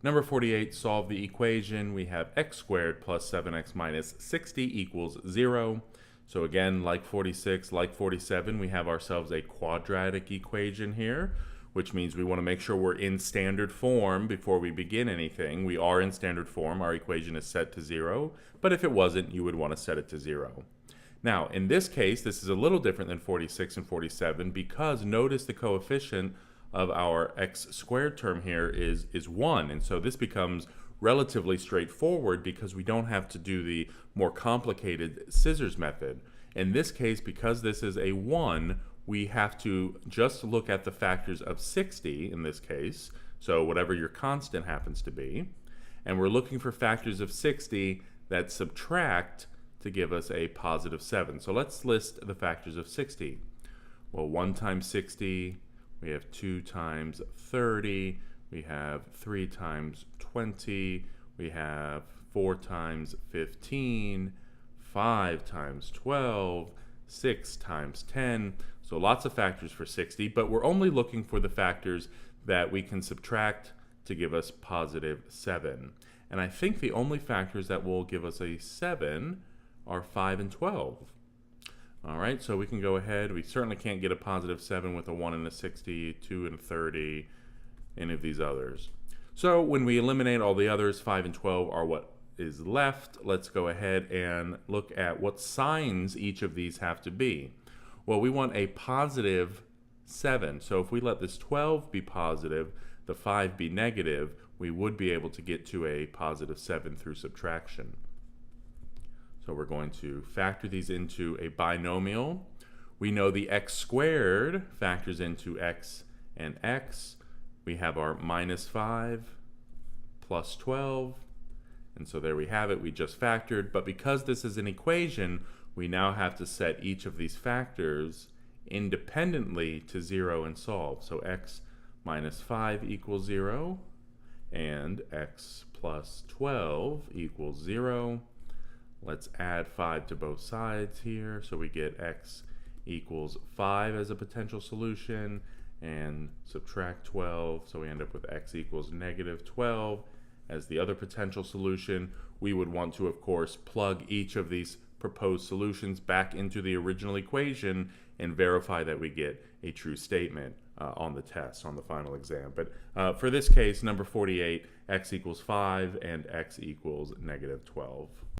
Number 48, solve the equation. We have x squared plus 7x minus 60 equals 0. So again, like 46, like 47, we have ourselves a quadratic equation here, which means we want to make sure we're in standard form before we begin anything. We are in standard form. Our equation is set to 0, but if it wasn't, you would want to set it to 0. Now, in this case, this is a little different than 46 and 47 because notice the coefficient of our x squared term here is 1. And so this becomes relatively straightforward because we don't have to do the more complicated scissors method. In this case, because this is a 1, we have to just look at the factors of 60 in this case, so whatever your constant happens to be. And we're looking for factors of 60 that subtract to give us a positive 7. So let's list the factors of 60. Well, 1 times 60, we have 2 times 30, we have 3 times 20, we have 4 times 15, 5 times 12, 6 times 10. So lots of factors for 60, but we're only looking for the factors that we can subtract to give us positive 7. And I think the only factors that will give us a 7 are 5 and 12. All right, so we can go ahead. We certainly can't get a positive 7 with a 1 and a 60, 2 and a 30, any of these others. So when we eliminate all the others, 5 and 12 are what is left. Let's go ahead and look at what signs each of these have to be. Well, we want a positive 7. So if we let this 12 be positive, the 5 be negative, we would be able to get to a positive 7 through subtraction. So we're going to factor these into a binomial. We know the x squared factors into x and x. We have our minus 5 plus 12. And so there we have it. We just factored. But because this is an equation, we now have to set each of these factors independently to 0 and solve. So x minus 5 equals 0 and x plus 12 equals 0. Let's add 5 to both sides here. So we get x equals 5 as a potential solution and subtract 12. So we end up with x equals negative 12 as the other potential solution. We would want to, of course, plug each of these proposed solutions back into the original equation and verify that we get a true statement on the test, on the final exam. But for this case, number 48, x equals 5 and x equals negative 12.